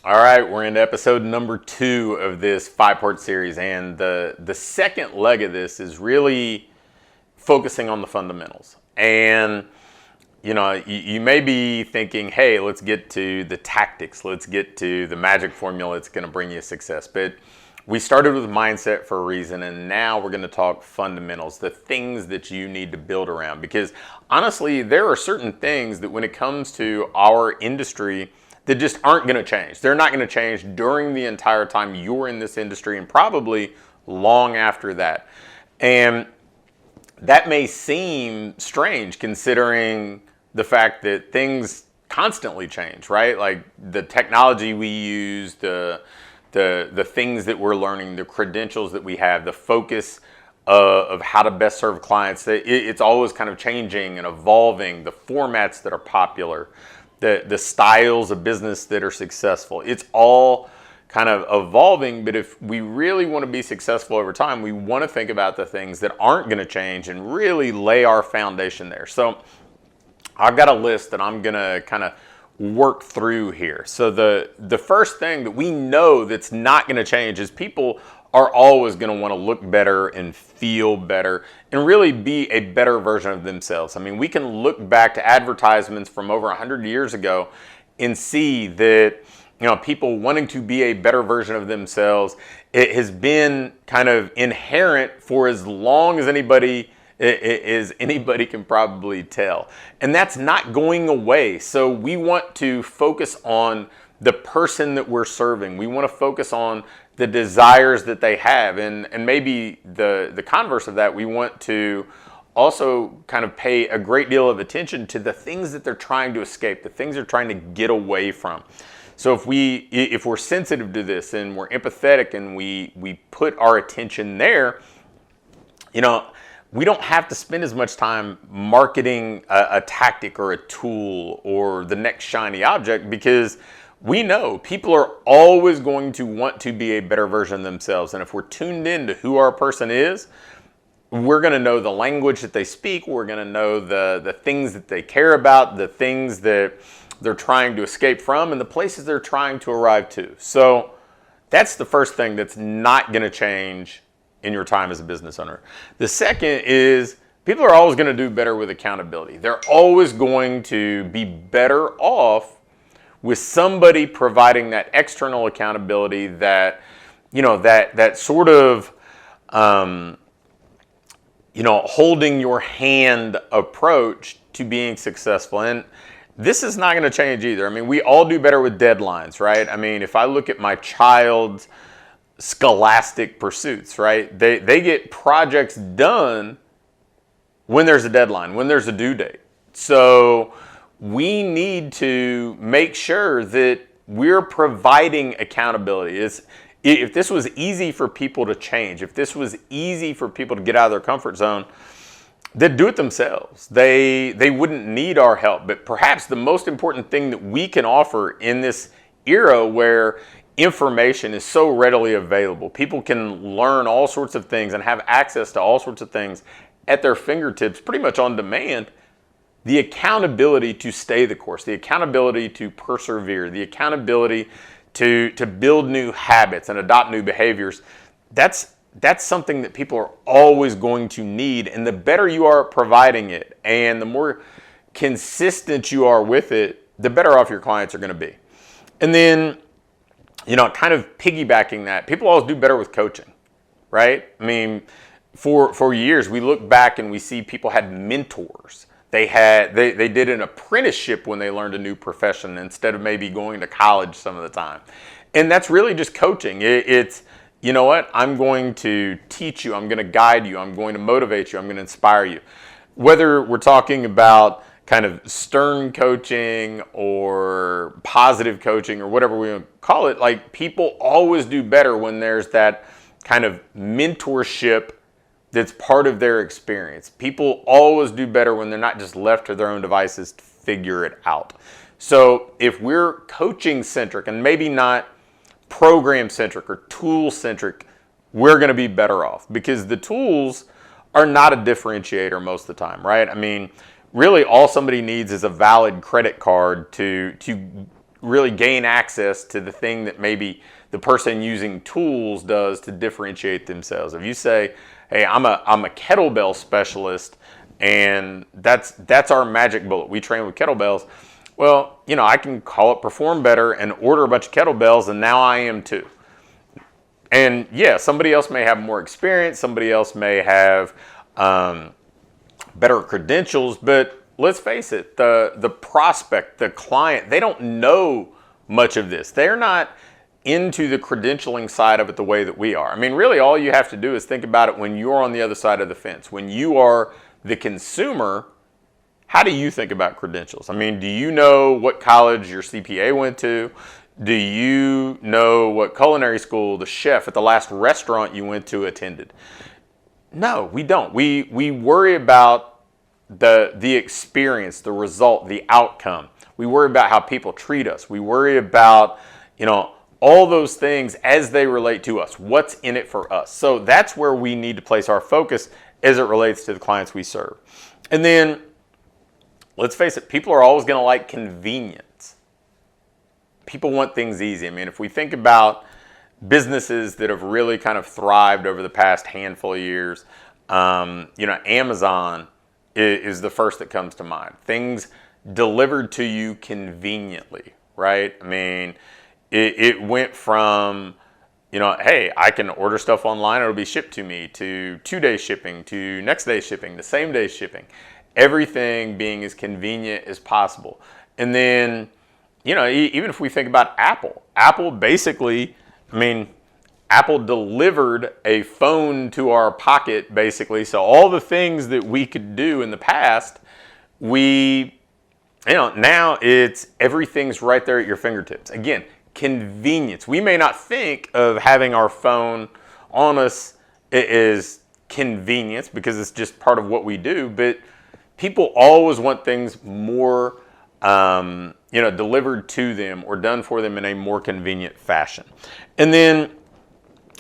All right, we're into episode number 2 of this 5-part series, and the second leg of this is really focusing on the fundamentals. And you may be thinking, hey, let's get to the tactics, let's get to the magic formula that's going to bring you success. But we started with mindset for a reason, and now we're going to talk fundamentals, the things that you need to build around. Because honestly, there are certain things that when it comes to our industry that just aren't going to change. They're not going to change during the entire time you're in this industry and probably long after that. And that may seem strange considering the fact that things constantly change, right? Like the technology we use, the things that we're learning, the credentials that we have, the focus of how to best serve clients. It's always kind of changing and evolving, the formats that are popular, the styles of business that are successful. It's all kind of evolving, but if we really want to be successful over time, we want to think about the things that aren't going to change and really lay our foundation there. So I've got a list that I'm going to kind of work through here. So the first thing that we know that's not going to change is people are always going to want to look better and feel better and really be a better version of themselves. I mean, we can look back to advertisements from over 100 years ago and see that people wanting to be a better version of themselves, it has been kind of inherent for as long as anybody can probably tell. And that's not going away. So we want to focus on the person that we're serving. We want to focus on the desires that they have. And maybe the converse of that, we want to also kind of pay a great deal of attention to the things that they're trying to escape, the things they're trying to get away from. So if we're sensitive to this and we're empathetic and we put our attention there, we don't have to spend as much time marketing a tactic or a tool or the next shiny object, because we know people are always going to want to be a better version of themselves. And if we're tuned in to who our person is, we're going to know the language that they speak. We're going to know the things that they care about, the things that they're trying to escape from, and the places they're trying to arrive to. So that's the first thing that's not going to change in your time as a business owner. The second is people are always going to do better with accountability. They're always going to be better off with somebody providing that external accountability, that sort of holding your hand approach to being successful. And this is not going to change either. I mean, we all do better with deadlines, right? I mean, if I look at my child's scholastic pursuits, right? They get projects done when there's a deadline, when there's a due date. So we need to make sure that we're providing accountability. If this was easy for people to change, if this was easy for people to get out of their comfort zone, they'd do it themselves. They wouldn't need our help. But perhaps the most important thing that we can offer in this era where information is so readily available, people can learn all sorts of things and have access to all sorts of things at their fingertips pretty much on demand, the accountability to stay the course, the accountability to persevere, the accountability to build new habits and adopt new behaviors, that's something that people are always going to need. And the better you are at providing it and the more consistent you are with it, the better off your clients are going to be. And then, kind of piggybacking that, people always do better with coaching, right? I mean, for years, we look back and we see people had mentors. They did an apprenticeship when they learned a new profession instead of maybe going to college some of the time. And that's really just coaching. It's, I'm going to teach you, I'm going to guide you, I'm going to motivate you, I'm going to inspire you. Whether we're talking about kind of stern coaching or positive coaching or whatever we want to call it, like people always do better when there's that kind of mentorship that's part of their experience. People always do better when they're not just left to their own devices to figure it out. So if we're coaching centric and maybe not program centric or tool centric, we're going to be better off, because the tools are not a differentiator most of the time, right? I mean, really all somebody needs is a valid credit card to really gain access to the thing that maybe the person using tools does to differentiate themselves. If you say, hey, I'm a kettlebell specialist, and that's our magic bullet. We train with kettlebells. Well, I can call it Perform Better and order a bunch of kettlebells, and now I am too. And yeah, somebody else may have more experience, somebody else may have better credentials, but let's face it, the prospect, the client, they don't know much of this. They're not into the credentialing side of it the way that we are. I mean, really all you have to do is think about it when you're on the other side of the fence. When you are the consumer, how do you think about credentials? I mean, do you know what college your CPA went to? Do you know what culinary school the chef at the last restaurant you went to attended? No, we don't. We worry about the experience, the result, the outcome. We worry about how people treat us. We worry about, all those things as they relate to us. What's in it for us? So that's where we need to place our focus as it relates to the clients we serve. And then, let's face it, people are always going to like convenience. People want things easy. I mean, if we think about businesses that have really kind of thrived over the past handful of years, Amazon is the first that comes to mind. Things delivered to you conveniently, right? I mean, it went from, hey, I can order stuff online, it'll be shipped to me, to 2-day shipping, to next day shipping, to same day shipping. Everything being as convenient as possible. And then, even if we think about Apple basically, Apple delivered a phone to our pocket, basically. So all the things that we could do in the past, now everything's right there at your fingertips. Again, convenience. We may not think of having our phone on us as convenience because it's just part of what we do, but people always want things more, delivered to them or done for them in a more convenient fashion. And then,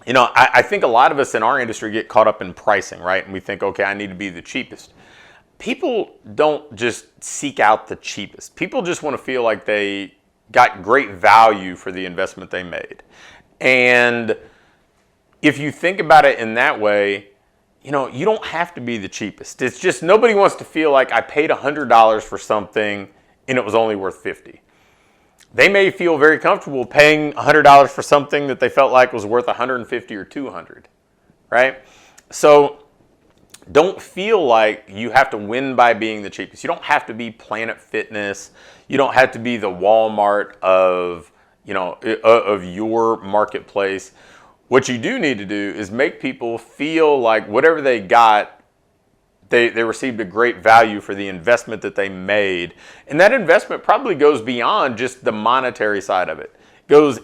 I think a lot of us in our industry get caught up in pricing, right? And we think, okay, I need to be the cheapest. People don't just seek out the cheapest. People just want to feel like they got great value for the investment they made. And if you think about it in that way, you don't have to be the cheapest. It's just nobody wants to feel like I paid $100 for something and it was only worth $50. They may feel very comfortable paying $100 for something that they felt like was worth $150 or $200, right? So don't feel like you have to win by being the cheapest. You don't have to be Planet Fitness. You don't have to be the Walmart of your marketplace. What you do need to do is make people feel like whatever they got, they received a great value for the investment that they made. And that investment probably goes beyond just the monetary side of it. Goes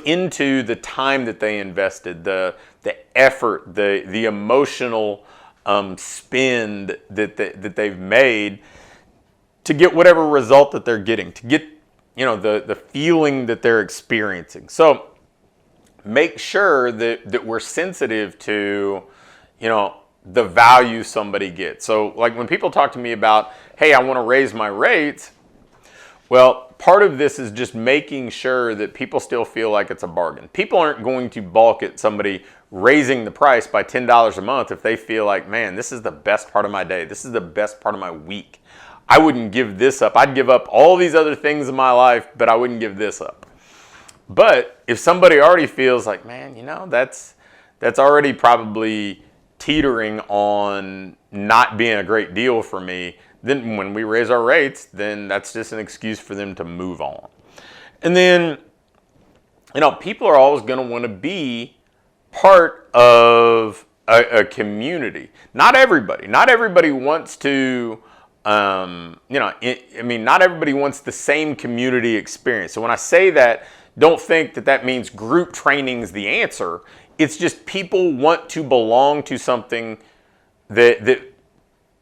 into the time that they invested, the effort, the emotional spend that they've made to get whatever result that they're getting, to get the feeling that they're experiencing. So make sure that we're sensitive to the value somebody gets. So like when people talk to me about, hey, I want to raise my rates, well, part of this is just making sure that people still feel like it's a bargain. People aren't going to balk at somebody raising the price by $10 a month if they feel like, man, this is the best part of my day. This is the best part of my week. I wouldn't give this up. I'd give up all these other things in my life, but I wouldn't give this up. But if somebody already feels like, man, that's already probably teetering on not being a great deal for me, then when we raise our rates, then that's just an excuse for them to move on. And then, people are always going to want to be part of a community. Not everybody wants to, not everybody wants the same community experience. So when I say that, don't think that means group training is the answer. It's just people want to belong to something that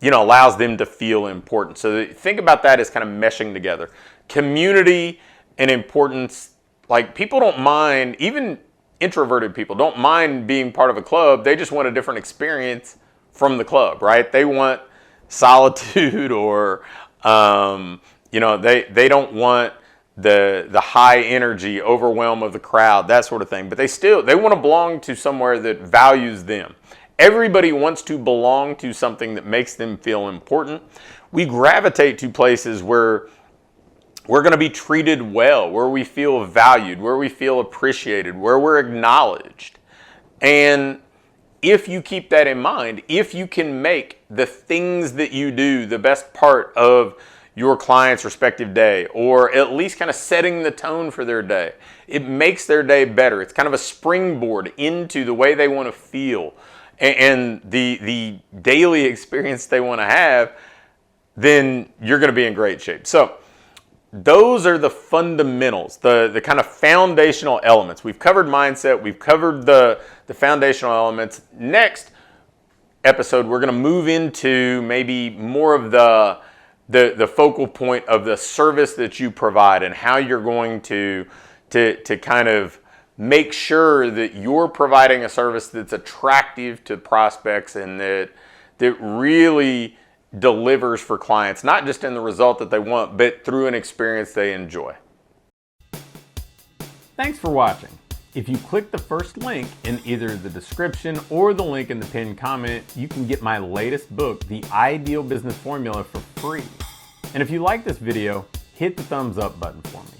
allows them to feel important. So think about that as kind of meshing together. Community and importance, like people don't mind, even introverted people don't mind being part of a club. They just want a different experience from the club, right? They want solitude or, they don't want the high energy overwhelm of the crowd, that sort of thing. But they want to belong to somewhere that values them. Everybody wants to belong to something that makes them feel important. We gravitate to places where we're going to be treated well, where we feel valued, where we feel appreciated, where we're acknowledged. And if you keep that in mind, if you can make the things that you do the best part of your client's respective day, or at least kind of setting the tone for their day, it makes their day better. It's kind of a springboard into the way they want to feel and the daily experience they want to have, then you're going to be in great shape. So those are the fundamentals, the kind of foundational elements. We've covered mindset. We've covered the foundational elements. Next episode, we're going to move into maybe more of the focal point of the service that you provide and how you're going to kind of make sure that you're providing a service that's attractive to prospects and that really delivers for clients, not just in the result that they want, but through an experience they enjoy. Thanks for watching. If you click the first link in either the description or the link in the pinned comment, you can get my latest book, The Ideal Business Formula, for free. And if you like this video, hit the thumbs up button for me.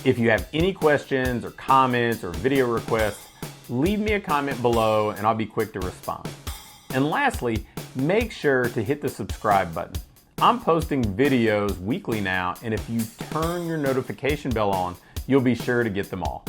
If you have any questions or comments or video requests, leave me a comment below and I'll be quick to respond. And lastly, make sure to hit the subscribe button. I'm posting videos weekly now, and if you turn your notification bell on, you'll be sure to get them all.